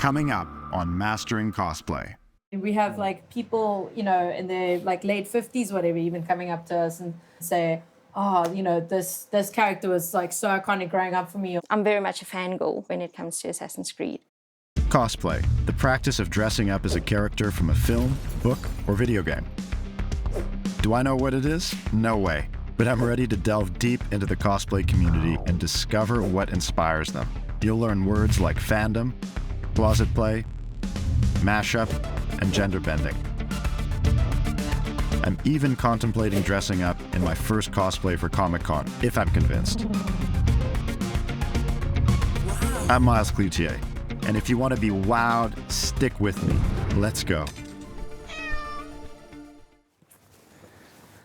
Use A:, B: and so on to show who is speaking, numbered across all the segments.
A: Coming up on Mastering Cosplay.
B: We have like people, you know, in their like late 50s, whatever, even coming up to us and say, oh, you know, this character was like so iconic growing up for me.
C: I'm very much a fangirl when it comes to Assassin's Creed.
A: Cosplay, the practice of dressing up as a character from a film, book, or video game. Do I know what it is? No way. But I'm ready to delve deep into the cosplay community and discover what inspires them. You'll learn words like fandom, closet play, mashup, and gender bending. I'm even contemplating dressing up in my first cosplay for Comic-Con, if I'm convinced. I'm Miles Cloutier, and if you want to be wowed, stick with me. Let's go.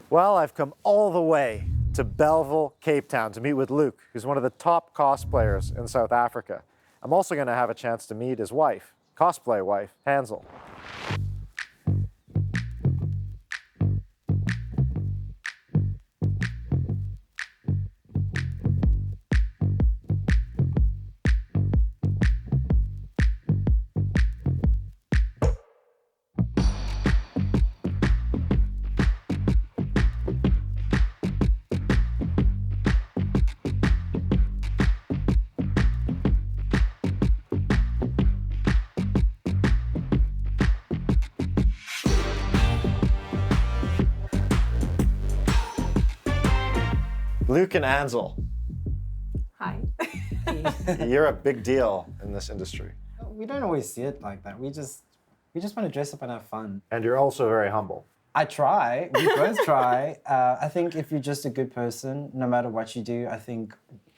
D: Well, I've come all the way to Belleville, Cape Town to meet with Luke, who's one of the top cosplayers in South Africa. I'm also going to have a chance to meet his wife, cosplay wife, Hansel. Luke and Hansel,
B: Hi.
D: you're a big deal in this industry.
E: We don't always see it like that. We just want to dress up and have fun.
D: And you're also very humble.
E: I try. We both try. I think if you're just a good person, no matter what you do, I think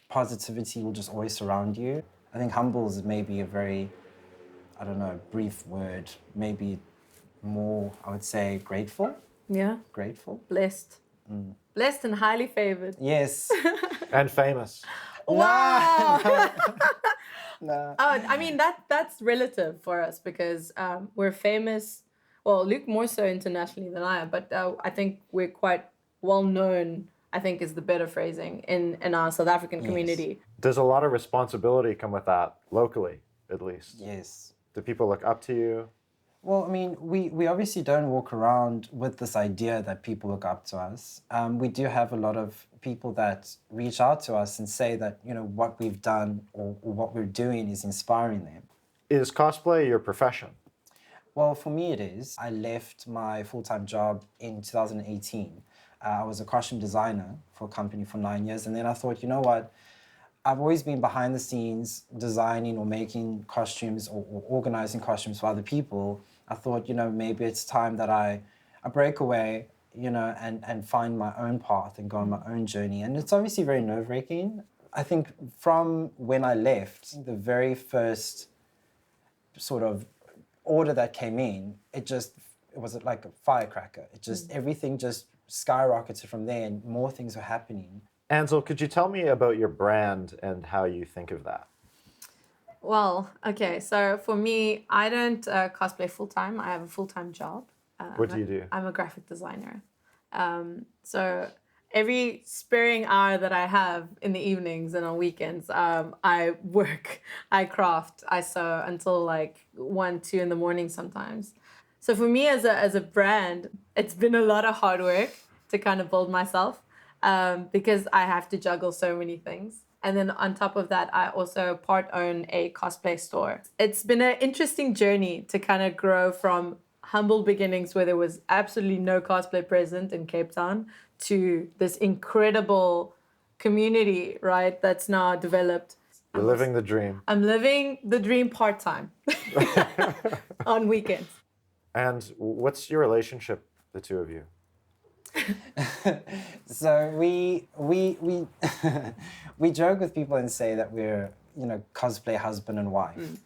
E: positivity will just always surround you. I think humble is maybe a very, I don't know, brief word. Maybe more, I would say, grateful.
B: Yeah.
E: Grateful.
B: Blessed. Blessed and highly favored.
E: Yes.
D: And famous.
B: Wow.
E: No.
B: I mean, that's relative for us because we're famous. Well, Luke more so internationally than I am, but I think we're quite well known, I think is the better phrasing, in our South African community.
D: Does a lot of responsibility come with that, locally, at least?
E: Yes.
D: Do people look up to you?
E: Well, I mean, we obviously don't walk around with this idea that people look up to us. We do have a lot of people that reach out to us and say that, you know, what we've done or what we're doing is inspiring them.
D: Is cosplay your profession?
E: Well, for me it is. I left my full-time job in 2018. I was a costume designer for a company for 9 years, and then I thought, you know what? I've always been behind the scenes designing or making costumes or organizing costumes for other people. I thought, you know, maybe it's time that I break away, you know, and find my own path and go on my own journey. And it's obviously very nerve-wracking. I think from when I left, the very first sort of order that came in, it was like a firecracker. It just, everything just skyrocketed from there and more things were happening.
D: Hansel, could you tell me about your brand and how you think of that?
B: Well, okay, so for me, I don't cosplay full-time. I have a full-time job.
D: What do you do?
B: I'm a graphic designer. So every sparing hour that I have in the evenings and on weekends, I work, I craft, I sew until like 1, 2 in the morning sometimes. So for me as a brand, it's been a lot of hard work to kind of build myself because I have to juggle so many things. And then on top of that, I also part own a cosplay store. It's been an interesting journey to kind of grow from humble beginnings where there was absolutely no cosplay present in Cape Town to this incredible community, right, that's now developed.
D: You're living the dream.
B: I'm living the dream part-time on weekends.
D: And what's your relationship, the two of you?
E: So we we joke with people and say that we're, you know, cosplay husband and wife,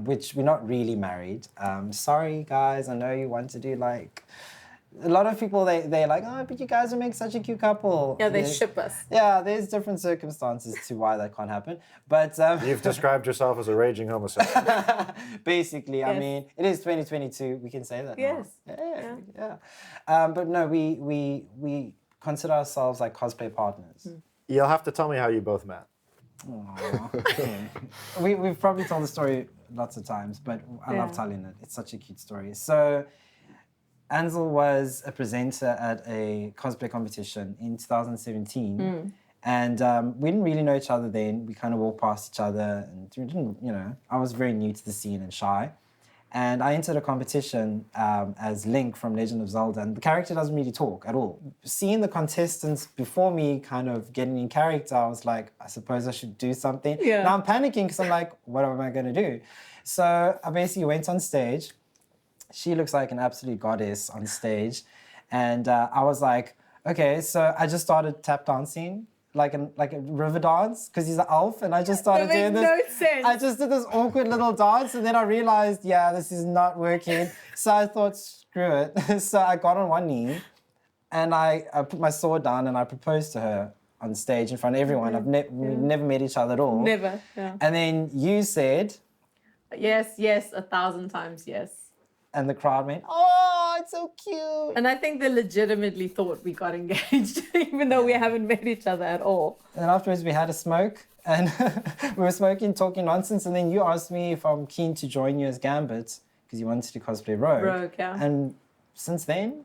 E: which we're not really married. Sorry guys, I know you want to do like, a lot of people they're like, oh, but you guys would make such a cute couple.
B: Yeah, they ship us.
E: Yeah, there's different circumstances to why that can't happen, but
D: You've described yourself as a raging homosexual.
E: basically,
B: Yes.
E: I mean, it is 2022. We can say that. now.
B: Yes.
E: Yeah. But no, we consider ourselves like cosplay partners.
D: You'll have to tell me how you both met.
E: Aww. We've probably told the story lots of times, but I love telling it. It's such a cute story. So Ansel was a presenter at a cosplay competition in 2017. And we didn't really know each other then. We kind of walked past each other and we didn't, I was very new to the scene and shy. And I entered a competition as Link from Legend of Zelda, and the character doesn't really talk at all. Seeing the contestants before me kind of getting in character, I was like, I suppose I should do something.
B: Yeah.
E: Now I'm panicking because I'm like, what am I going to do? So I basically went on stage. She looks like an absolute goddess on stage. And I was like, okay, so I just started tap dancing. Like a river dance, because he's an elf, and I just started doing this.
B: That makes no sense.
E: I just did this awkward little dance, and then I realized, yeah, this is not working. So I thought, screw it. So I got on one knee, and I put my sword down, and I proposed to her on stage in front of everyone. We've never met each other at all.
B: Never, yeah.
E: And then you said...
B: Yes, 1,000 times yes.
E: And the crowd went, oh, it's so cute.
B: And I think they legitimately thought we got engaged, even though we haven't met each other at all.
E: And afterwards we had a smoke, and we were smoking, talking nonsense, and then you asked me if I'm keen to join you as Gambit, because you wanted to cosplay Rogue.
B: Rogue, yeah.
E: And since then,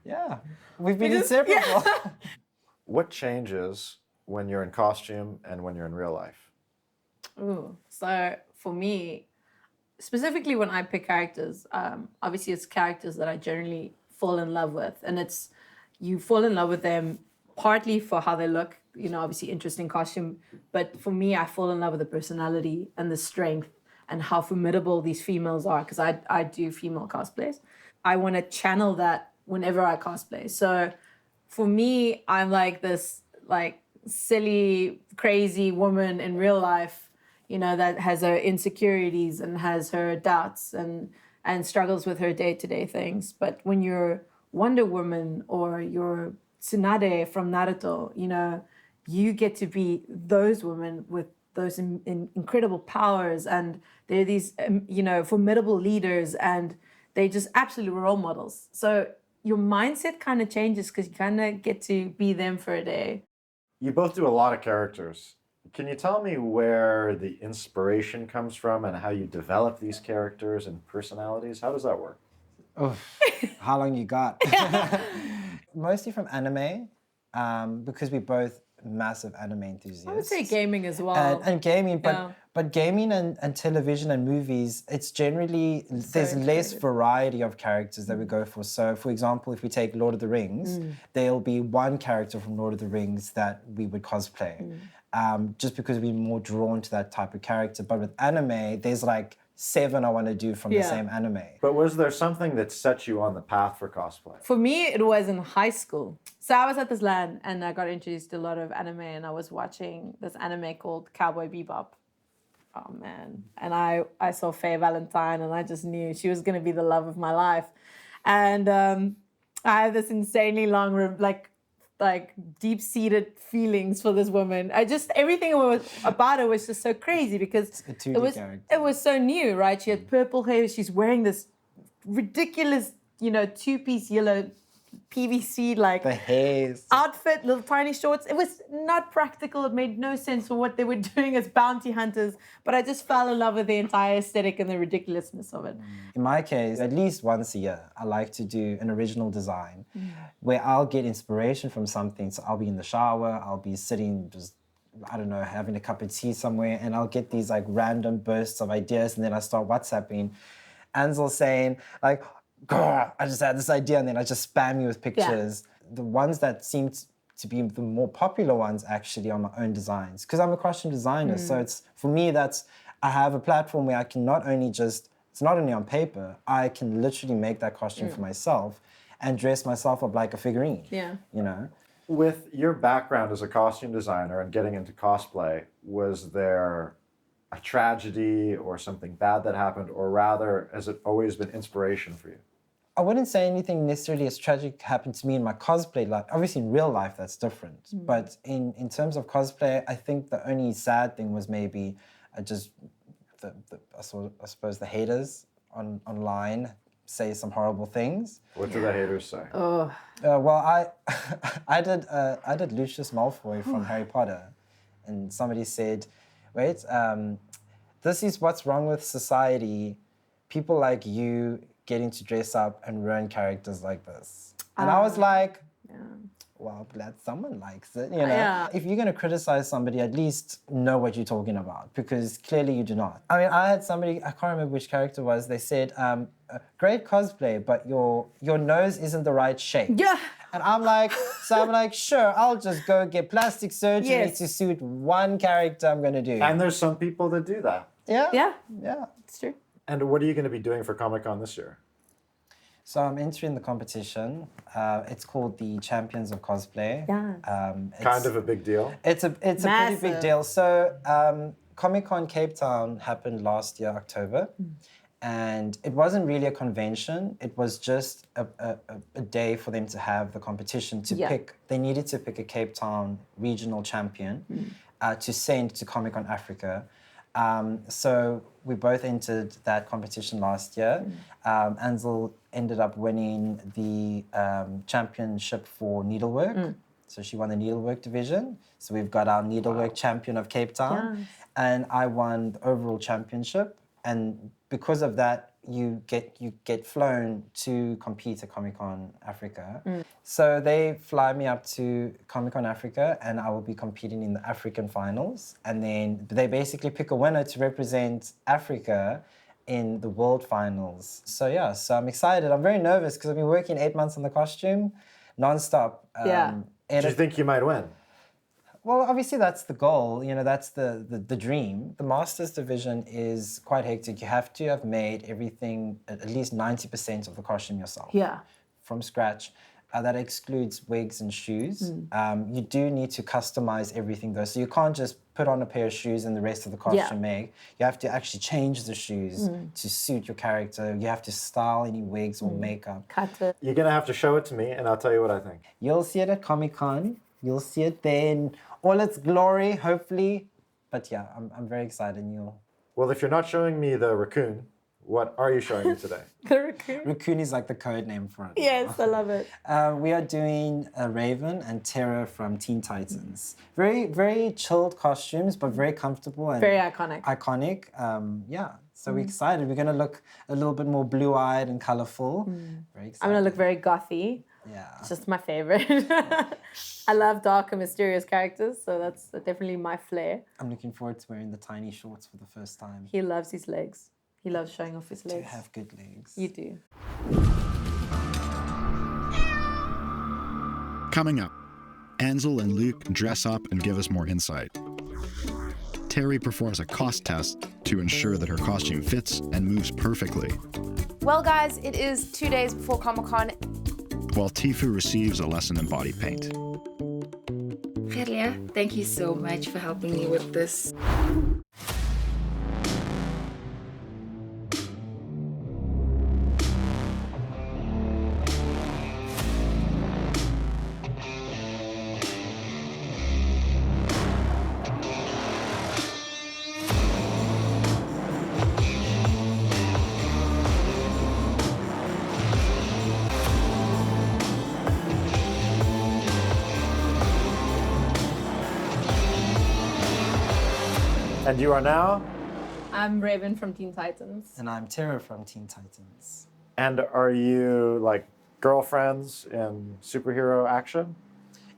E: yeah, we've been inseparable. Yeah.
A: What changes when you're in costume and when you're in real life?
B: Ooh, so for me, specifically when I pick characters, obviously it's characters that I generally fall in love with. And you fall in love with them partly for how they look, obviously interesting costume. But for me, I fall in love with the personality and the strength and how formidable these females are, because I do female cosplays. I want to channel that whenever I cosplay. So for me, I'm like this silly, crazy woman in real life, that has her insecurities and has her doubts and struggles with her day-to-day things. But when you're Wonder Woman or you're Tsunade from Naruto, you get to be those women with those incredible powers, and they're these, formidable leaders, and they just absolute role models. So your mindset kind of changes because you kind of get to be them for a day.
A: You both do a lot of characters. Can you tell me where the inspiration comes from and how you develop these characters and personalities? How does that work?
E: Oh, how long you got? Mostly from anime, because we're both massive anime enthusiasts.
B: I would say gaming as well.
E: And gaming, but gaming and television and movies, it's generally, there's less variety of characters that we go for. So, for example, if we take Lord of the Rings, there'll be one character from Lord of the Rings that we would cosplay. Just because we're more drawn to that type of character. But with anime, there's like 7 I want to do from the same anime.
A: But was there something that set you on the path for cosplay?
B: For me, it was in high school. So I was at this LAN and I got introduced to a lot of anime, and I was watching this anime called Cowboy Bebop. Oh man. And I saw Faye Valentine, and I just knew she was going to be the love of my life. And I had this insanely long, deep-seated feelings for this woman. Everything about her was just so crazy because it was so new, right? She had purple hair. She's wearing this ridiculous, 2-piece yellow PVC
E: the hairs
B: outfit, little tiny shorts. It was not practical. It made no sense for what they were doing as bounty hunters. But I just fell in love with the entire aesthetic and the ridiculousness of it.
E: In my case, at least once a year, I like to do an original design where I'll get inspiration from something. So I'll be in the shower, I'll be sitting just, I don't know, having a cup of tea somewhere, and I'll get these random bursts of ideas, and then I start WhatsApping Ansel saying I just had this idea, and then I just spam you with pictures. Yeah. The ones that seem to be the more popular ones actually are my own designs, because I'm a costume designer. So for me, I have a platform where I can not only it's not only on paper, I can literally make that costume for myself and dress myself up like a figurine.
B: Yeah.
A: With your background as a costume designer and getting into cosplay, was there a tragedy or something bad that happened, or rather, has it always been inspiration for you?
E: I wouldn't say anything necessarily as tragic happened to me in my cosplay life. Obviously, in real life, that's different. But in terms of cosplay, I think the only sad thing was maybe I suppose the haters online say some horrible things.
A: What do the haters say?
E: Well, I did Lucius Malfoy from Harry Potter, and somebody said, wait, this is what's wrong with society. People like you getting to dress up and ruin characters like this. And I was like, well, glad someone likes it, you know.
B: Yeah.
E: If you're going to criticize somebody, at least know what you're talking about, because clearly you do not. I mean, I had somebody, I can't remember which character it was, they said, great cosplay, but your nose isn't the right shape.
B: Yeah.
E: And I'm like, sure, I'll just go get plastic surgery
B: Yes.
E: to suit one character I'm going to do.
D: And there's some people that do that.
E: yeah.
B: Yeah,
E: Yeah.
B: it's true.
D: And what are you going to be doing for Comic-Con this year?
E: So I'm entering the competition. It's called the Champions of Cosplay.
B: Yeah.
D: Kind of a big deal.
E: It's a pretty big
B: Massive.
E: deal. So Comic-Con Cape Town happened last year, October. And it wasn't really a convention. It was just a day for them to have the competition to pick. They needed to pick a Cape Town regional champion to send to Comic-Con Africa. So we both entered that competition last year. Ansel ended up winning the championship for needlework. So she won the needlework division. So we've got our needlework champion of Cape Town.
B: Yes.
E: And I won the overall championship. And because of that, you get flown to compete at Comic-Con Africa. So they fly me up to Comic-Con Africa, and I will be competing in the African finals. And then they basically pick a winner to represent Africa in the world finals. So yeah, so I'm excited. I'm very nervous because I've been working 8 months on the costume, nonstop.
B: Yeah.
D: Do you think you might win?
E: Well, obviously that's the goal, you know, that's the dream. The Masters division is quite hectic. You have to have made everything, at least 90% of the costume yourself.
B: Yeah.
E: From scratch. That excludes wigs and shoes. You do need to customize everything though. So you can't just put on a pair of shoes and the rest of the costume made. You have to actually change the shoes to suit your character. You have to style any wigs or makeup.
B: Cut it.
D: You're going to have to show it to me, and I'll tell you what I think.
E: You'll see it at Comic-Con. You'll see it there in all its glory, hopefully. But yeah, I'm very excited.
D: Well, if you're not showing me the raccoon, what are you showing me today?
B: The raccoon.
E: Raccoon is like the code name for it.
B: Yes, I love it.
E: We are doing Raven and Terra from Teen Titans. Very, very chilled costumes, but very comfortable and
B: Very iconic.
E: iconic. Yeah, so we're excited. We're going to look a little bit more blue-eyed and colorful. Very excited.
B: I'm gonna look very gothy.
E: Yeah.
B: It's just my favorite. I love dark and mysterious characters, so that's definitely my flair.
E: I'm looking forward to wearing the tiny shorts for the first time.
B: He loves his legs. He loves showing off his
E: Do
B: legs.
E: have good legs.
B: You do.
A: Coming up, Ansel and Luke dress up and give us more insight. Terry performs a cost test to ensure that her costume fits and moves perfectly,
F: Well, guys, it is 2 days before Comic-Con.
A: while Tifu receives a lesson in body paint.
G: Felia, thank you so much for helping me with this.
D: And you are now?
B: I'm Raven from Teen Titans.
E: And I'm Terra from Teen Titans.
D: And are you like girlfriends in superhero action?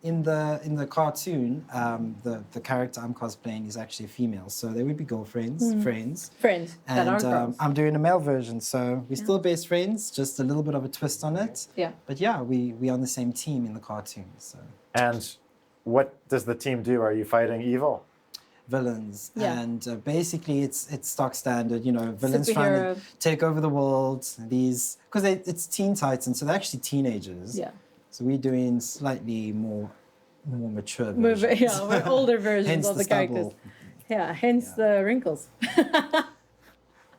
E: In the cartoon, the character I'm cosplaying is actually a female, so they would be girlfriends, friends.
B: Friends that
E: And
B: are girls.
E: I'm doing a male version, so we're still best friends, just a little bit of a twist on it.
B: Yeah.
E: But yeah, we're on the same team in the cartoon, so
D: And what does the team do? Are you fighting evil?
E: villains.
B: Yeah.
E: And basically it's stock standard, you know, villains trying
B: Superhero.
E: to take over the world. Because it's Teen Titans, so they're actually teenagers.
B: Yeah.
E: So we're doing slightly more mature
B: We're
E: versions.
B: we're older versions
E: Hence
B: of
E: the
B: the characters.
E: stubble.
B: Yeah, hence the wrinkles.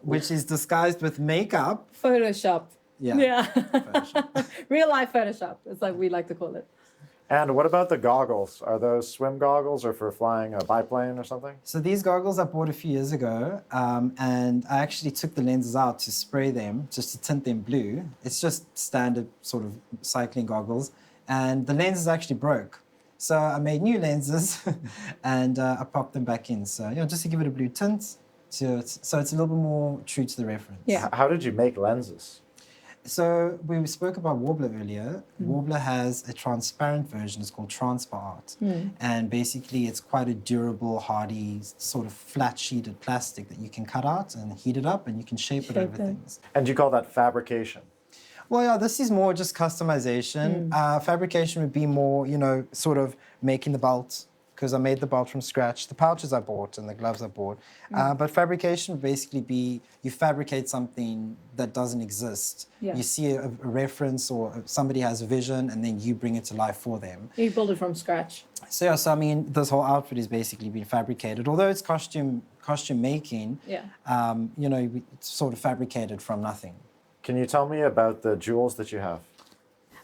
E: Which is disguised with makeup.
B: Photoshop.
E: Yeah.
B: Yeah.
E: Photoshop.
B: Real life Photoshop. It's like we like to call it.
D: And what about the goggles? Are those swim goggles or for flying a biplane or something?
E: So these goggles I bought a few years ago, and I actually took the lenses out to spray them, just to tint them blue. It's just standard sort of cycling goggles, and the lenses actually broke. So I made new lenses, and I popped them back in. So just to give it a blue tint, So it's a little bit more true to the reference.
B: Yeah.
D: How did you make lenses?
E: So we spoke about Warbler earlier.
B: Mm.
E: Warbler has a transparent version. It's called Transfer Art.
B: Mm.
E: And basically it's quite a durable, hardy, sort of flat-sheeted plastic that you can cut out and heat it up and you can shape it over things.
D: And you call that fabrication?
E: Well, yeah, this is more just customization. Fabrication would be more, you know, sort of making the belt, because I made the belt from scratch. The pouches I bought and the gloves I bought. But fabrication would basically be you fabricate something that doesn't exist.
B: Yeah.
E: You see a reference or somebody has a vision and then you bring it to life for them.
B: You build it from scratch.
E: So, yeah, so I mean, this whole outfit is basically being fabricated. Although it's costume making, you know, it's sort of fabricated from nothing.
D: Can you tell me about the jewels that you have?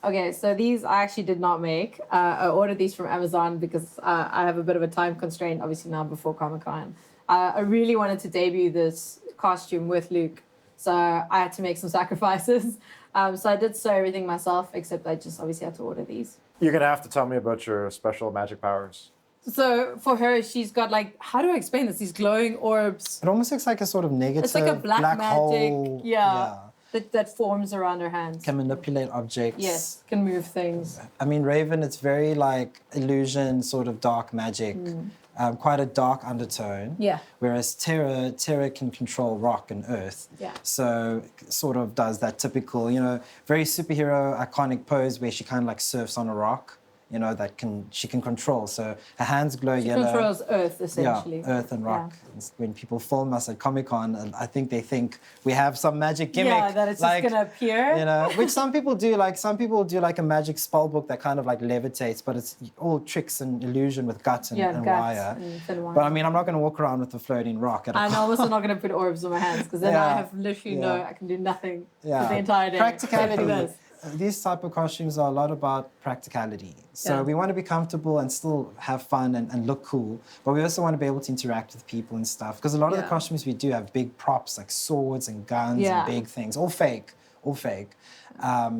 B: Okay, so these I actually did not make. I ordered these from Amazon because I have a bit of a time constraint, obviously now before Comic-Con. I really wanted to debut this costume with Luke, so I had to make some sacrifices. So I did sew everything myself, except I just obviously had to order these.
D: You're going to have to tell me about your special magic powers.
B: So for her, she's got like, how do I explain this? These glowing orbs.
E: It almost looks like a sort of negative
B: It's like a black magic,
E: hole.
B: that forms around her hands.
E: Can manipulate objects.
B: Yes, can move things.
E: I mean, Raven, it's very like illusion, sort of dark magic, quite a dark undertone.
B: Yeah.
E: Whereas Terra can control rock and earth.
B: Yeah.
E: So sort of does that typical, you know, very superhero iconic pose where she kind of like surfs on a rock. You know, she can control. So her hands glow yellow.
B: She controls Earth, essentially.
E: Yeah, Earth and rock. Yeah. When people film us at Comic-Con, I think they think we have some magic gimmick.
B: Yeah, that it's
E: like,
B: just going to appear.
E: You know, which some people do. Like, some people do like a magic spell book that kind of like levitates, but it's all tricks and illusion with gut and wire.
B: And thin wire.
E: But I mean, I'm not going to walk around with a floating rock.
B: I'm also not going to put orbs on my hands, because then I have literally I can do nothing for the entire day.
E: Practicality. These type of costumes are a lot about practicality. So we want to be comfortable and still have fun and look cool, but we also want to be able to interact with people and stuff. Because a lot of the costumes we do have big props like swords and guns and big things, all fake.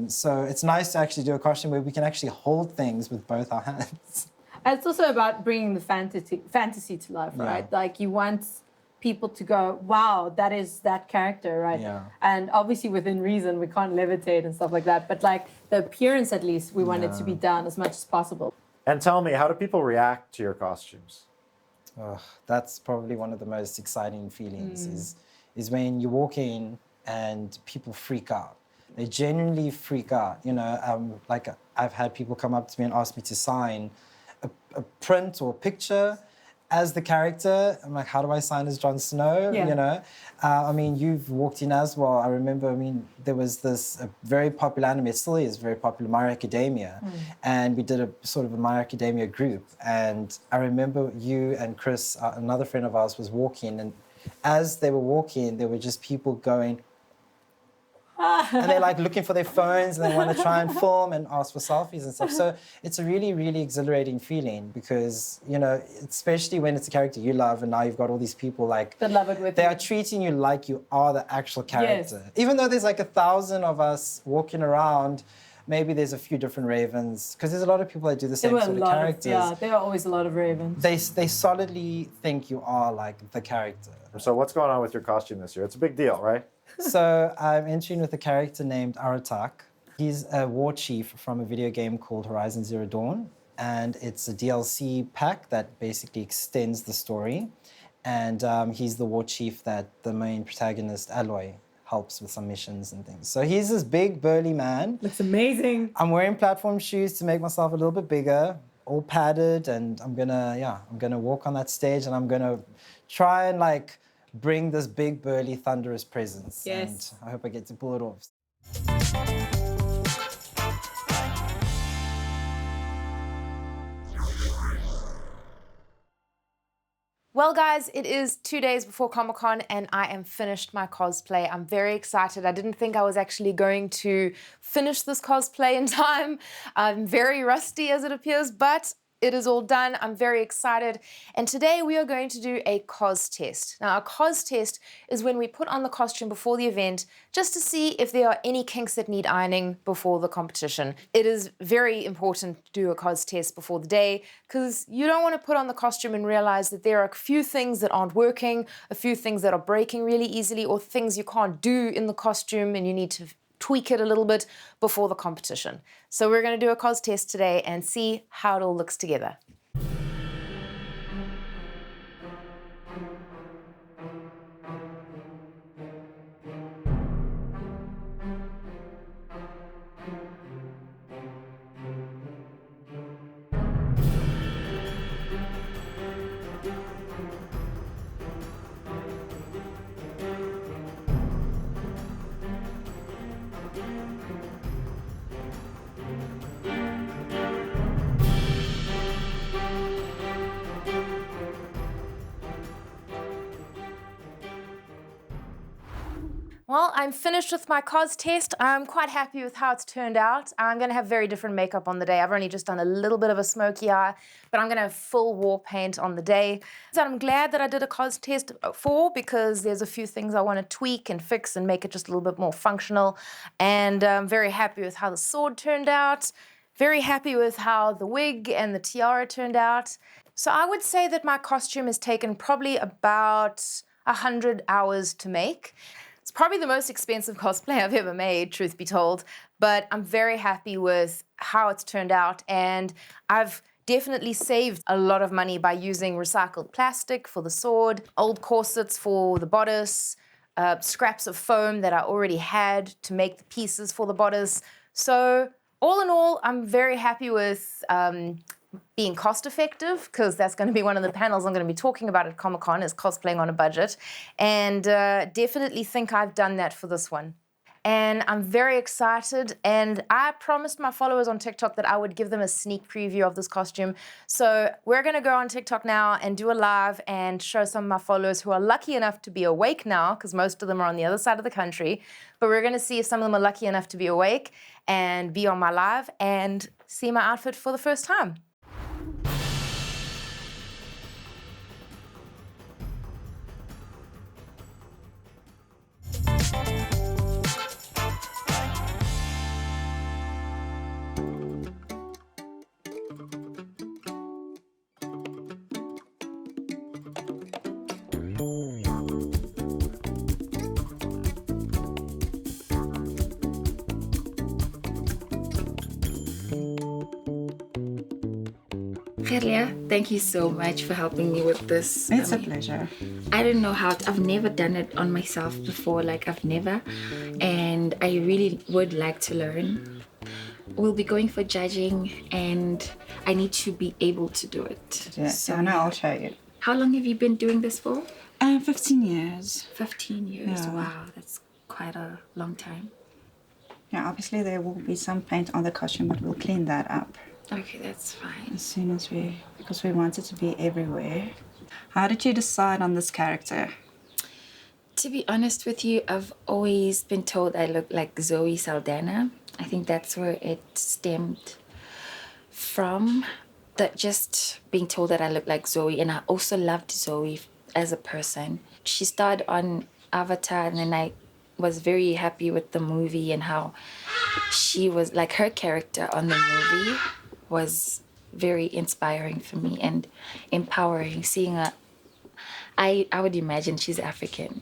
E: So it's nice to actually do a costume where we can actually hold things with both our hands.
B: And it's also about bringing the fantasy to life, right? Like you want people to go, wow, that is that character, right?
E: Yeah.
B: And obviously within reason, we can't levitate and stuff like that. But like the appearance, at least, we want it to be done as much as possible.
D: And tell me, how do people react to your costumes?
E: That's probably one of the most exciting feelings is when you walk in and people freak out. They genuinely freak out. You know, like I've had people come up to me and ask me to sign a print or a picture as the character. I'm like, how do I sign as Jon Snow?
B: Yeah.
E: You know, I mean, you've walked in as well. I remember, I mean, there was this very popular anime, it still is very popular, My Hero Academia. And we did a sort of a My Hero Academia group. And I remember you and Chris, another friend of ours, was walking. And as they were walking, there were just people going, and they're like looking for their phones and they want to try and film and ask for selfies and stuff. So it's a really, really exhilarating feeling because, you know, especially when it's a character you love and now you've got all these people like...
B: that love it with
E: They
B: you.
E: are treating you like you are the actual character. Yes. Even though there's like 1,000 of us walking around, maybe there's a few different Ravens because there's a lot of people that do the same sort of characters.
B: There are always a lot of Ravens.
E: They solidly think you are like the character.
D: So what's going on with your costume this year? It's a big deal, right?
E: So I'm entering with a character named Aratak. He's a war chief from a video game called Horizon Zero Dawn. And it's a DLC pack that basically extends the story. And he's the war chief that the main protagonist, Aloy, helps with some missions and things. So he's this big, burly man.
B: Looks amazing.
E: I'm wearing platform shoes to make myself a little bit bigger, all padded. And I'm gonna walk on that stage and I'm gonna try and like, bring this big, burly, thunderous presence.
B: Yes.
E: And I hope I get to pull it off.
F: Well, guys, it is 2 days before Comic-Con and I am finished my cosplay. I'm very excited. I didn't think I was actually going to finish this cosplay in time. I'm very rusty as it appears, but It is all done. I'm very excited. And today we are going to do a cos test. Now, a cos test is when we put on the costume before the event just to see if there are any kinks that need ironing before the competition. It is very important to do a cos test before the day because you don't want to put on the costume and realize that there are a few things that aren't working, a few things that are breaking really easily, or things you can't do in the costume and you need to tweak it a little bit before the competition. So we're going to do a cos test today and see how it all looks together. Well, I'm finished with my cos test. I'm quite happy with how it's turned out. I'm going to have very different makeup on the day. I've only just done a little bit of a smoky eye, but I'm going to have full war paint on the day. So I'm glad that I did a cos test because there's a few things I want to tweak and fix and make it just a little bit more functional. And I'm very happy with how the sword turned out. Very happy with how the wig and the tiara turned out. So I would say that my costume has taken probably about 100 hours to make. It's probably the most expensive cosplay I've ever made, truth be told, but I'm very happy with how it's turned out, and I've definitely saved a lot of money by using recycled plastic for the sword, old corsets for the bodice, scraps of foam that I already had to make the pieces for the bodice. So all in all, I'm very happy with being cost effective, because that's going to be one of the panels I'm going to be talking about at Comic-Con, is cosplaying on a budget, and definitely think I've done that for this one. And I'm very excited, and I promised my followers on TikTok that I would give them a sneak preview of this costume. So we're going to go on TikTok now and do a live and show some of my followers who are lucky enough to be awake now, because most of them are on the other side of the country, but we're going to see if some of them are lucky enough to be awake and be on my live and see my outfit for the first time.
G: Gerlia, thank you so much for helping me with this.
H: It's a pleasure.
G: I don't know how I've never done it on myself before, I've never, and I really would like to learn. We'll be going for judging, and I need to be able to do it.
H: Yeah, so now I'll show you.
G: How long have you been doing this for?
H: 15 years.
G: 15 years,
H: Yeah.
G: wow, that's quite a long time.
H: Yeah, obviously there will be some paint on the costume, but we'll clean that up
G: Okay, that's fine.
H: as soon as because we want it to be everywhere. How did you decide on this character?
G: To be honest with you, I've always been told I look like Zoe Saldana. I think that's where it stemmed from. That just being told that I look like Zoe, and I also loved Zoe as a person. She starred on Avatar, and then I was very happy with the movie and how she was, her character on the movie was very inspiring for me and empowering. Seeing I would imagine she's African,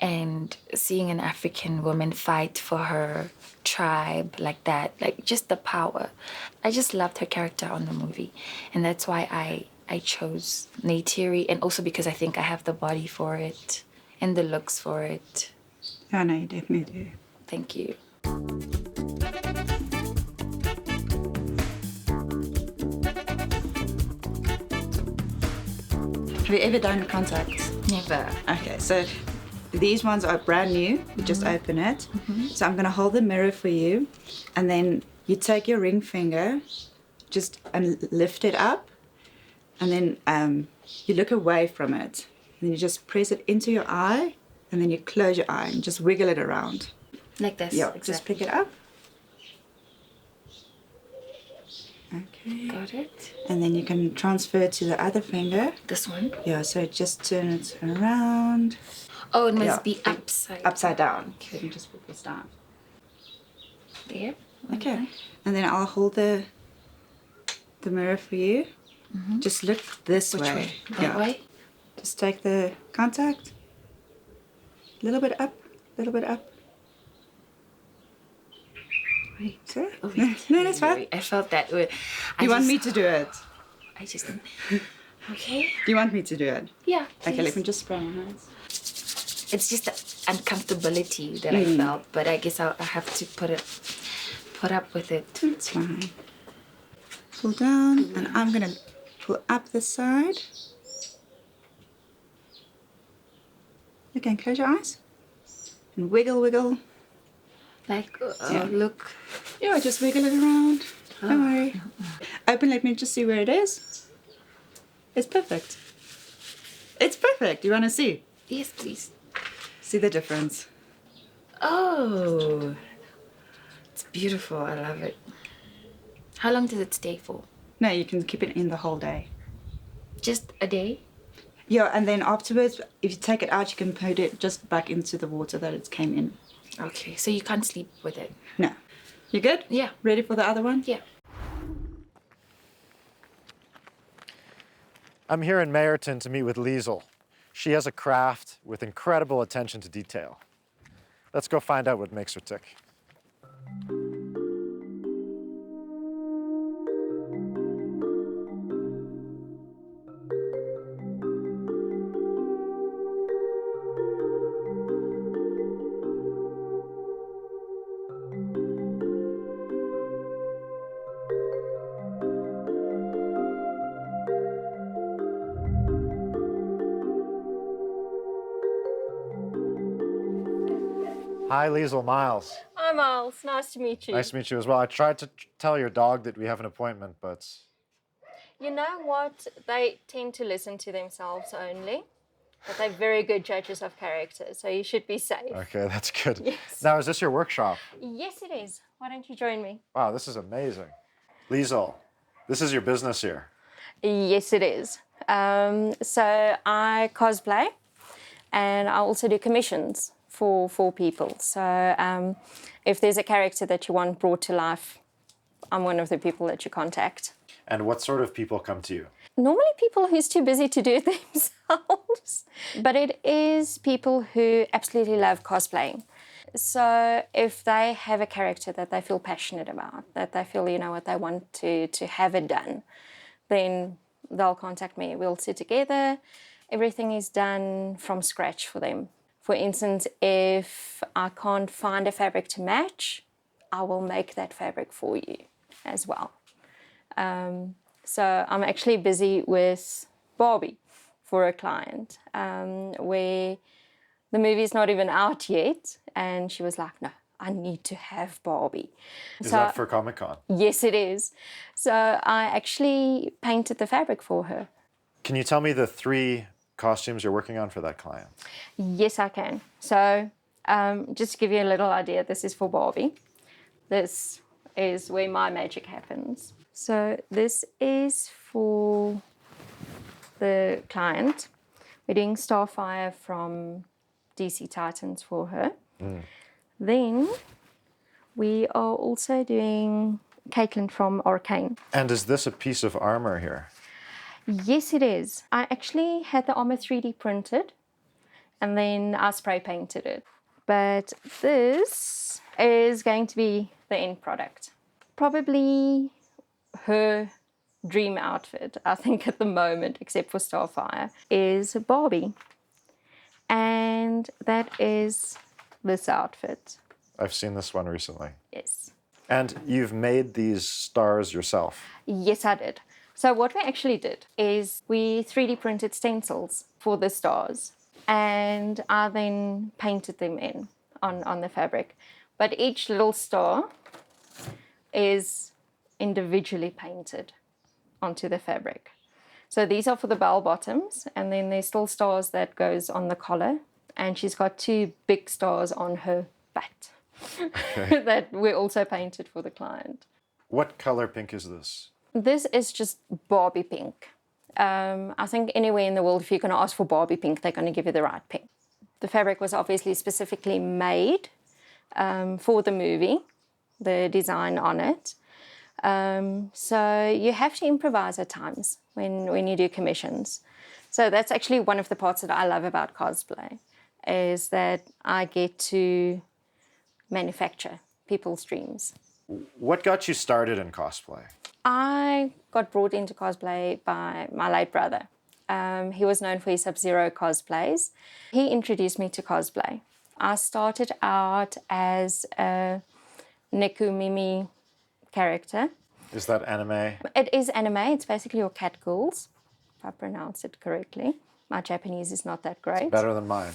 G: and seeing an African woman fight for her tribe like that, just the power. I just loved her character on the movie, and that's why I chose Neytiri, and also because I think I have the body for it and the looks for it.
H: Yeah, no, you definitely do.
G: Thank you.
H: Have you ever done contacts?
G: Never.
H: Okay, so these ones are brand new. You just open it. So I'm going to hold the mirror for you, and then you take your ring finger, and lift it up, and then you look away from it. And then you just press it into your eye, and then you close your eye and just wiggle it around.
G: Like this?
H: Yeah,
G: exactly.
H: just pick it up. Okay.
G: Got it.
H: And then you can transfer to the other finger.
G: This one.
H: Yeah, so just turn it around.
G: Oh, it must
H: Yeah.
G: be upside.
H: Upside down. Okay. Let me just put this down.
G: There.
H: Okay. And then I'll hold the mirror for you. Just look this
G: Which way? That
H: Yeah.
G: way?
H: Just take the contact. A little bit up, a little bit up.
G: Wait.
H: Sure.
G: Oh, wait.
H: No, that's fine.
G: I felt that way.
H: You want me to do it?
G: I just. Okay.
H: Do you want me to do it?
G: Yeah.
H: Okay, let
G: please.
H: me just spray my hands.
G: It's just the uncomfortability that I felt, but I guess I have to put up with it.
H: It's fine. Pull down, and I'm gonna pull up this side. Okay, close your eyes. And wiggle, wiggle.
G: Like,
H: Yeah.
G: look.
H: Yeah, just wiggle it around. Don't worry. Open, let me just see where it is. It's perfect. It's perfect. You want to see?
G: Yes, please.
H: See the difference.
G: Oh, it's beautiful. I love it. How long does it stay for?
H: No, you can keep it in the whole day.
G: Just a day?
H: Yeah, and then afterwards, if you take it out, you can put it just back into the water that it came in.
G: Okay, so you can't sleep with it?
H: No. You good?
G: Yeah.
H: Ready for the other one?
G: Yeah.
D: I'm here in Mayerton to meet with Liesel. She has a craft with incredible attention to detail. Let's go find out what makes her tick. Hi, Liesel, Miles.
C: Hi, Miles. Nice to meet you.
D: Nice to meet you as well. I tried to tell your dog that we have an appointment, but
C: You know what? They tend to listen to themselves only, but they're very good judges of character, so you should be safe.
D: okay, that's good.
C: Yes.
D: Now, is this your workshop?
C: Yes, it is. Why don't you join me?
D: Wow, this is amazing. Liesel, this is your business here.
C: Yes, it is. So I cosplay, and I also do commissions for people. So if there's a character that you want brought to life, I'm one of the people that you contact.
D: And what sort of people come to you?
C: Normally people who's too busy to do it themselves, but it is people who absolutely love cosplaying. So if they have a character that they feel passionate about, that they feel, you know what, they want to have it done, then they'll contact me. We'll sit together. Everything is done from scratch for them. For instance, if I can't find a fabric to match, I will make that fabric for you as well. So I'm actually busy with Barbie for a client, where the movie's not even out yet, and she was like, no, I need to have Barbie.
D: Is that for Comic-Con?
C: Yes, it is. So I actually painted the fabric for her.
D: Can you tell me the 3 costumes you're working on for that client?
C: Yes, I can. So just to give you a little idea, this is for Barbie. This is where my magic happens. So this is for the client. We're doing Starfire from DC Titans for her. Then we are also doing Caitlin from Arcane.
D: And is this a piece of armor here?
C: Yes, it is. I actually had the armor 3D printed and then I spray painted it. But this is going to be the end product. Probably her dream outfit, I think at the moment, except for Starfire, is Barbie. And that is this outfit.
D: I've seen this one recently.
C: Yes.
D: And you've made these stars yourself.
C: Yes, I did. So what we actually did is we 3D printed stencils for the stars, and I then painted them in on the fabric. But each little star is individually painted onto the fabric. So these are for the bell bottoms, and then there's still stars that goes on the collar, and she's got 2 big stars on her butt that we also painted for the client.
D: What color pink is this?
C: This is just Barbie pink. I think anywhere in the world, if you're going to ask for Barbie pink, they're going to give you the right pink. The fabric was obviously specifically made for the movie, the design on it. So you have to improvise at times when you do commissions. So that's actually one of the parts that I love about cosplay, is that I get to manufacture people's dreams.
D: What got you started in cosplay?
C: I got brought into cosplay by my late brother. He was known for his Sub-Zero cosplays. He introduced me to cosplay. I started out as a Neku Mimi character.
D: Is that anime?
C: It is anime. It's basically your cat girls, if I pronounce it correctly. My Japanese is not that great.
D: Better than mine.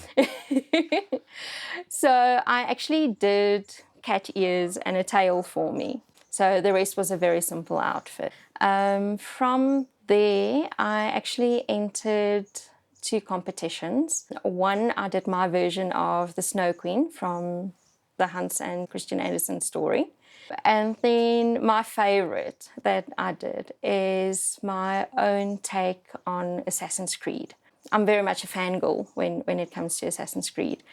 C: So I actually did cat ears and a tail for me. So the rest was a very simple outfit. From there, I actually entered 2 competitions. One, I did my version of the Snow Queen from the Hans and Christian Andersen story. And then my favorite that I did is my own take on Assassin's Creed. I'm very much a fangirl when it comes to Assassin's Creed.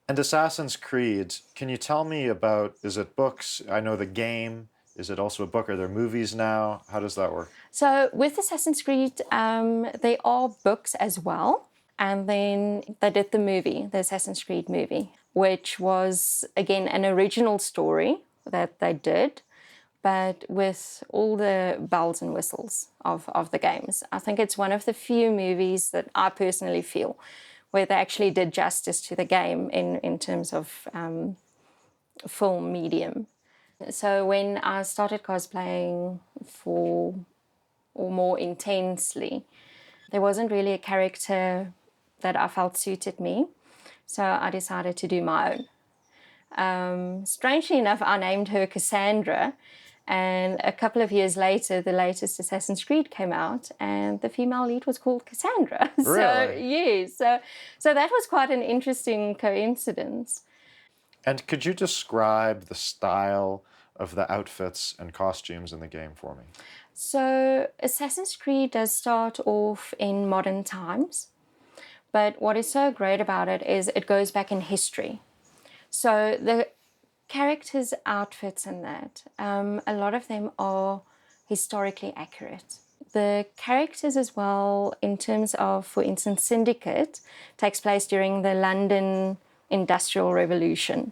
D: And Assassin's Creed, can you tell me about, is it books? I know the game. Is it also a book? Are there movies now? How does that work?
C: So with Assassin's Creed, there are books as well. And then they did the movie, the Assassin's Creed movie, which was, again, an original story that they did, but with all the bells and whistles of the games. I think it's one of the few movies that I personally feel where they actually did justice to the game in terms of film medium. So when I started cosplaying more intensely, there wasn't really a character that I felt suited me. So I decided to do my own. Strangely enough, I named her Cassandra. And a couple of years later, the latest Assassin's Creed came out, and the female lead was called Cassandra.
D: Really?
C: So that was quite an interesting coincidence.
D: And could you describe the style of the outfits and costumes in the game for me?
C: So Assassin's Creed does start off in modern times, but what is so great about it is it goes back in history. So the characters' outfits and that, a lot of them are historically accurate. The characters as well, in terms of, for instance, Syndicate, takes place during the London Industrial Revolution.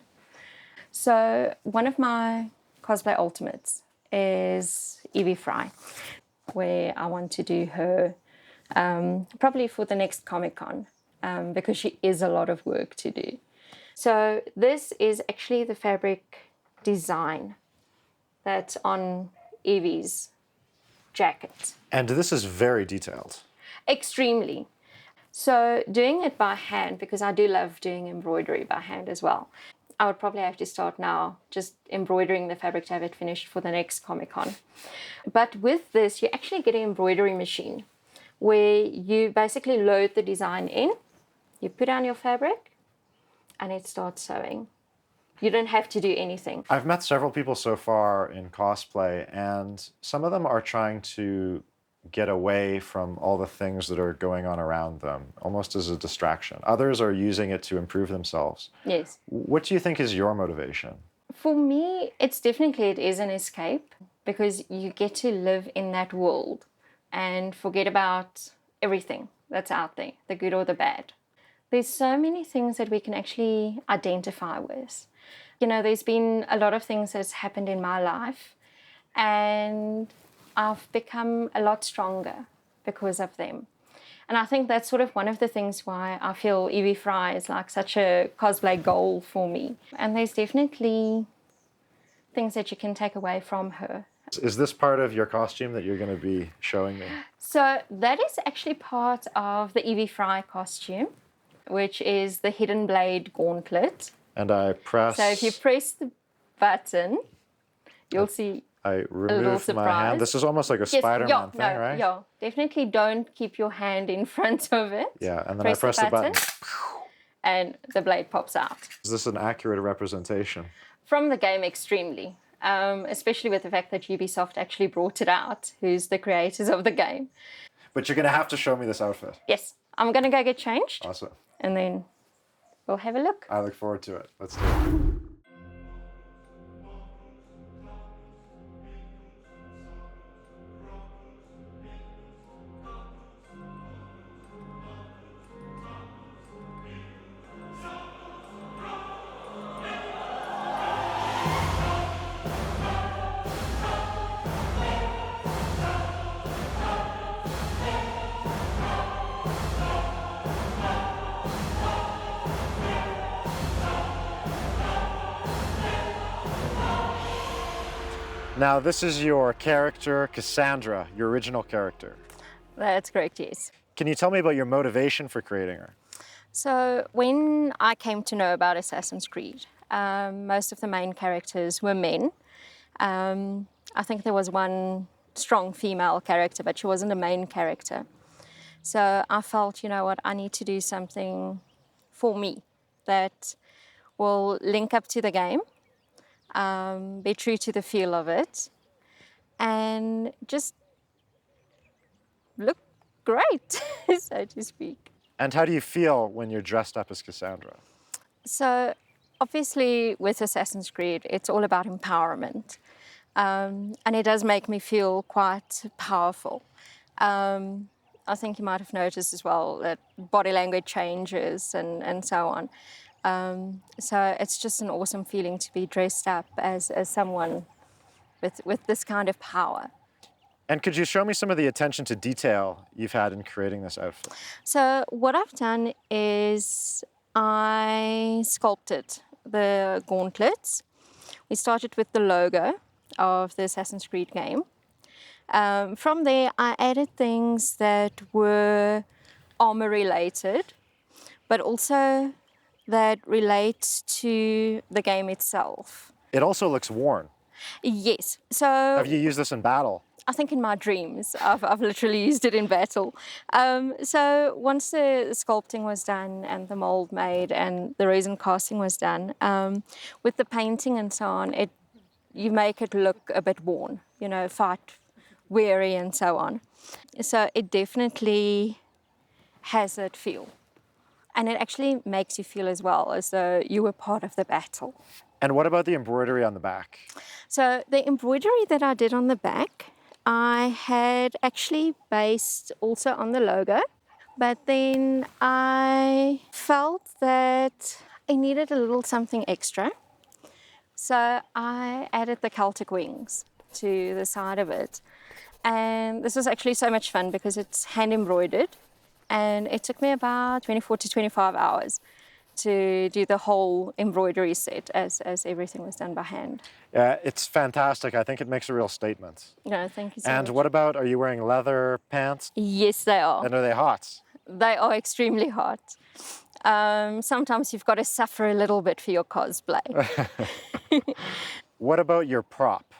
C: So one of my cosplay ultimates is Evie Fry, where I want to do her probably for the next Comic-Con, because she is a lot of work to do. So this is actually the fabric design that's on Evie's jacket.
D: And this is very detailed.
C: Extremely. So doing it by hand, because I do love doing embroidery by hand as well, I would probably have to start now just embroidering the fabric to have it finished for the next Comic-Con. But with this, you actually get an embroidery machine where you basically load the design in, you put down your fabric, and it starts sewing. You don't have to do anything.
D: I've met several people so far in cosplay, and some of them are trying to get away from all the things that are going on around them, almost as a distraction. Others are using it to improve themselves.
C: Yes.
D: What do you think is your motivation?
C: For me, it is an escape, because you get to live in that world and forget about everything that's out there, the good or the bad. There's so many things that we can actually identify with. You know, there's been a lot of things that's happened in my life, and I've become a lot stronger because of them. And I think that's sort of one of the things why I feel Evie Fry is like such a cosplay goal for me. And there's definitely things that you can take away from her.
D: Is this part of your costume that you're going to be showing me?
C: So that is actually part of the Evie Fry costume, which is the Hidden Blade Gauntlet.
D: And I press...
C: So if you press the button, you'll see
D: I
C: a little
D: remove
C: surprise.
D: my hand. This is almost like a Spider-Man thing, right?
C: Yeah, definitely don't keep your hand in front of it.
D: Yeah, and then I press the button.
C: And the blade pops out.
D: Is this an accurate representation?
C: From the game, extremely. especially with the fact that Ubisoft actually brought it out, who's the creators of the game.
D: But you're going to have to show me this outfit.
C: Yes, I'm going to go get changed,
D: Awesome.
C: and then we'll have a look.
D: I look forward to it. Let's do it. Now, this is your character, Cassandra, your original character.
C: That's correct, yes.
D: Can you tell me about your motivation for creating her?
C: So when I came to know about Assassin's Creed, most of the main characters were men. I think there was one strong female character, but she wasn't a main character. So I felt, you know what, I need to do something for me that will link up to the game, be true to the feel of it, and just look great, so to speak.
D: And how do you feel when you're dressed up as Cassandra?
C: So obviously with Assassin's Creed, it's all about empowerment. And it does make me feel quite powerful. I think you might have noticed as well that body language changes and so on. So it's just an awesome feeling to be dressed up as someone with this kind of power.
D: And could you show me some of the attention to detail you've had in creating this outfit?
C: So what I've done is I sculpted the gauntlets. We started with the logo of the Assassin's Creed game. From there, I added things that were armor related, but also that relate to the game itself.
D: It also looks worn.
C: Yes. So
D: Have you used this in battle?
C: I think in my dreams, I've literally used it in battle. So once the sculpting was done and the mold made and the resin casting was done, with the painting and so on, you make it look a bit worn, you know, fight weary and so on. So it definitely has that feel. And it actually makes you feel as well as though you were part of the battle.
D: And what about the embroidery on the back?
C: So the embroidery that I did on the back, I had actually based also on the logo, but then I felt that I needed a little something extra. So I added the Celtic wings to the side of it. And this was actually so much fun because it's hand embroidered. And it took me about 24 to 25 hours to do the whole embroidery set as everything was done by hand.
D: Yeah, it's fantastic. I think it makes a real statement.
C: No, thank you so
D: And
C: much.
D: what about, are you wearing leather pants?
C: Yes, they are.
D: And are they hot?
C: They are extremely hot. Sometimes you've got to suffer a little bit for your cosplay.
D: What about your prop?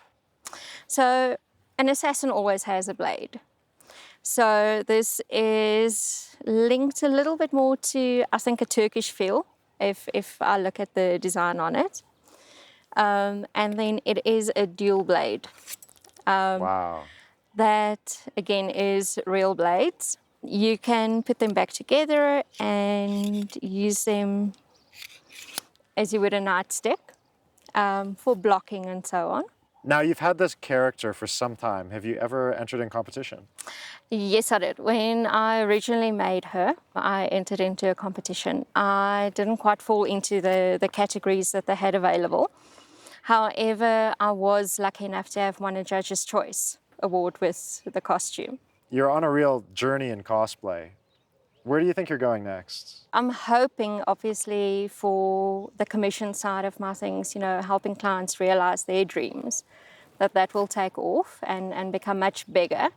C: So an assassin always has a blade. So this is linked a little bit more to, I think, a Turkish feel, if I look at the design on it. And then it is a dual blade.
D: Wow.
C: That, again, is real blades. You can put them back together and use them as you would a nightstick for blocking and so on.
D: Now, you've had this character for some time. Have you ever entered in competition?
C: Yes, I did. When I originally made her, I entered into a competition. I didn't quite fall into the categories that they had available. However, I was lucky enough to have won a Judge's Choice award with the costume.
D: You're on a real journey in cosplay. Where do you think you're going next?
C: I'm hoping, obviously, for the commission side of my things, you know, helping clients realize their dreams, that will take off and become much bigger.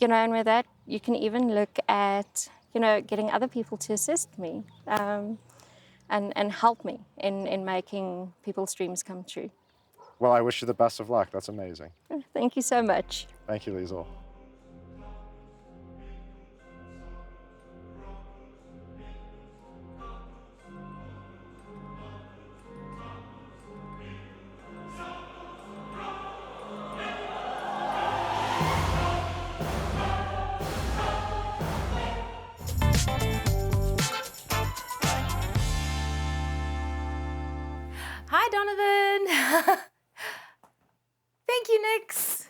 C: You know, and with that, you can even look at, you know, getting other people to assist me and help me in making people's dreams come true.
D: Well, I wish you the best of luck. That's amazing.
C: Thank you so much.
D: Thank you, Liesl.
F: Hi, Donovan. Thank you, Nix.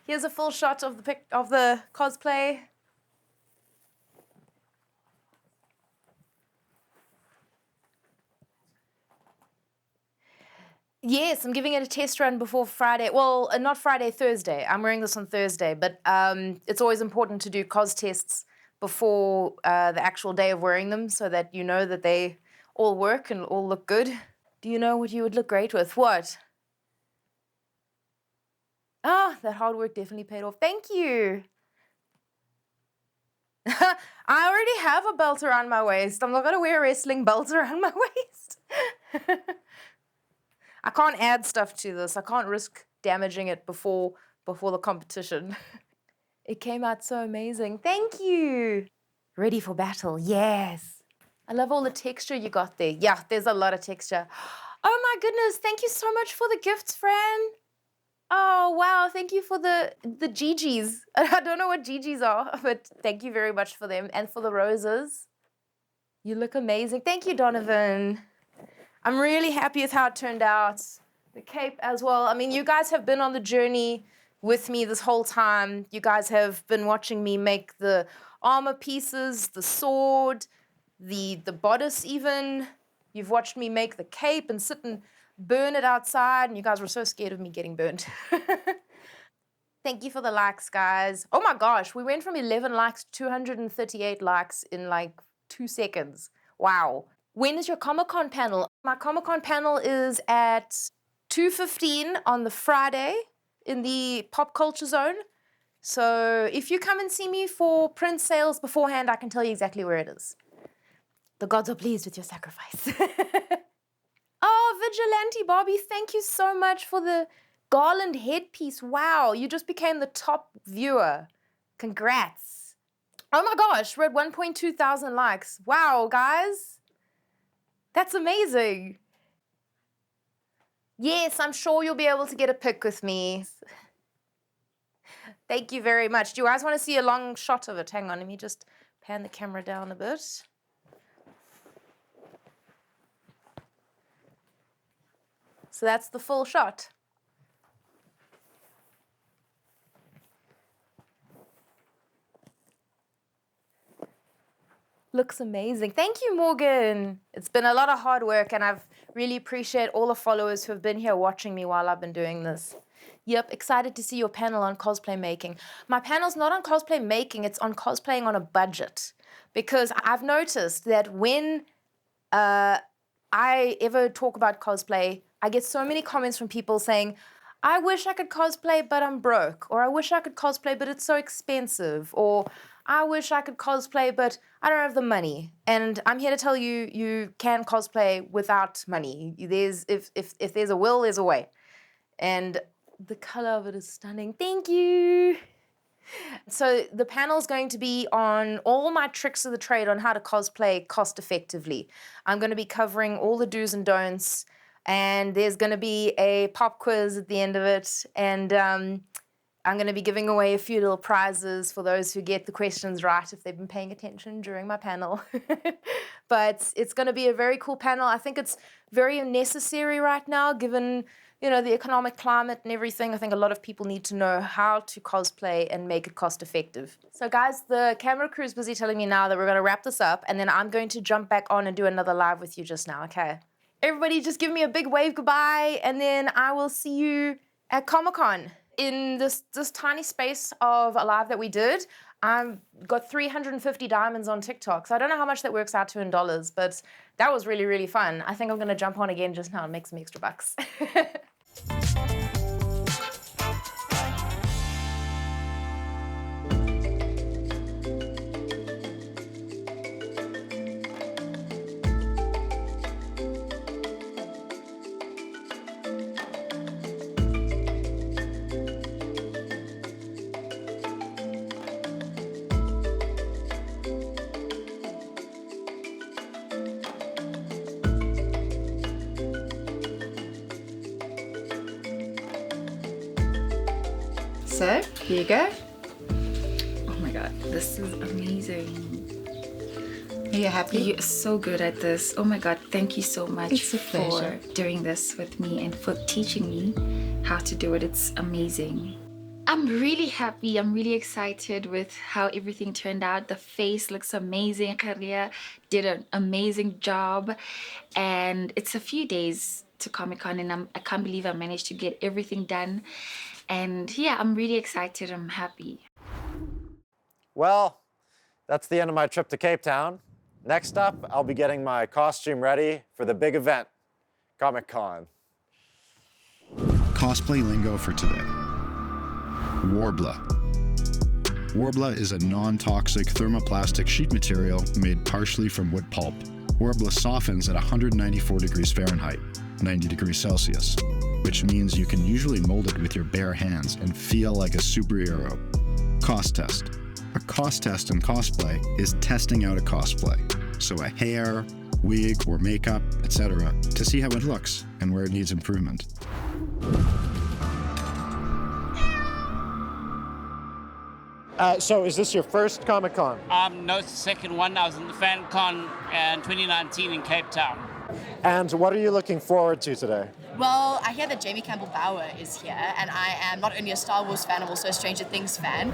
F: Here's a full shot of the cosplay. Yes, I'm giving it a test run before Friday. Well, not Friday, Thursday. I'm wearing this on Thursday, but it's always important to do cos tests before the actual day of wearing them so that you know that they all work and all look good. Do you know what you would look great with? What? Oh, that hard work definitely paid off. Thank you. I already have a belt around my waist. I'm not going to wear a wrestling belt around my waist. I can't add stuff to this. I can't risk damaging it before the competition. It came out so amazing. Thank you. Ready for battle. Yes. I love all the texture you got there. Yeah, there's a lot of texture. Oh my goodness. Thank you so much for the gifts, Fran. Oh, wow. Thank you for the GGs. I don't know what GGs are, but thank you very much for them and for the roses. You look amazing. Thank you, Donovan. I'm really happy with how it turned out. The cape as well. I mean, you guys have been on the journey with me this whole time. You guys have been watching me make the armor pieces, the sword, the bodice even. You've watched me make the cape and sit and burn it outside, and you guys were so scared of me getting burnt. Thank you for the likes, guys. Oh my gosh, we went from 11 likes to 238 likes in like 2 seconds. Wow. When is your Comic-Con panel? My Comic-Con panel is at 2:15 on the Friday in the Pop Culture Zone. So if you come and see me for print sales beforehand, I can tell you exactly where it is. The gods are pleased with your sacrifice. Oh, Vigilante Bobby, thank you so much for the garland headpiece. Wow, you just became the top viewer. Congrats. Oh my gosh, we're at 1.2 thousand likes. Wow, guys. That's amazing. Yes, I'm sure you'll be able to get a pic with me. Thank you very much. Do you guys want to see a long shot of it? Hang on, let me just pan the camera down a bit. So that's the full shot. Looks amazing. Thank you, Morgan. It's been a lot of hard work, and I've really appreciate all the followers who have been here watching me while I've been doing this. Yep, excited to see your panel on cosplay making. My panel's not on cosplay making, it's on cosplaying on a budget. Because I've noticed that when I ever talk about cosplay, I get so many comments from people saying, I wish I could cosplay, but I'm broke. Or I wish I could cosplay, but it's so expensive. Or I wish I could cosplay, but I don't have the money. And I'm here to tell you, you can cosplay without money. If there's a will, there's a way. And the color of it is stunning. Thank you. So the panel is going to be on all my tricks of the trade on how to cosplay cost effectively. I'm going to be covering all the do's and don'ts, and there's going to be a pop quiz at the end of it, and I'm going to be giving away a few little prizes for those who get the questions right if they've been paying attention during my panel. But it's going to be a very cool panel. I think it's very necessary right now given the economic climate and everything. I think a lot of people need to know how to cosplay and make it cost effective. So guys, the camera crew is busy telling me now that we're going to wrap this up, and then I'm going to jump back on and do another live with you just now, okay? Everybody just give me a big wave goodbye, and then I will see you at Comic-Con. In this tiny space of a live that we did, I've got 350 diamonds on TikTok. So I don't know how much that works out to in dollars, but that was really, really fun. I think I'm going to jump on again just now and make some extra bucks.
H: So, here you go.
G: Oh my god, this is amazing.
H: Are Are you happy?
G: You're so good at this. Oh my God, thank you so much
H: It's a
G: for
H: pleasure.
G: doing this with me and for teaching me how to do it. It's amazing. I'm really happy. I'm really excited with how everything turned out. The face looks amazing. Karia did an amazing job. And it's a few days to Comic-Con and I can't believe I managed to get everything done. And yeah, I'm really excited. I'm happy.
D: Well, that's the end of my trip to Cape Town. Next up, I'll be getting my costume ready for the big event, Comic-Con.
A: Cosplay lingo for today. Warbler. Warbler is a non-toxic thermoplastic sheet material made partially from wood pulp. Warbler softens at 194 degrees Fahrenheit, 90 degrees Celsius, which means you can usually mold it with your bare hands and feel like a superhero. Cost test. A cost test in cosplay is testing out a cosplay. So a hair, wig, or makeup, etc., to see how it looks and where it needs improvement.
D: So is this your first Comic-Con?
I: No, it's the second one. I was in the FanCon in 2019 in Cape Town.
D: And what are you looking forward to today?
J: Well, I hear that Jamie Campbell Bower is here, and I am not only a Star Wars fan, I'm also a Stranger Things fan.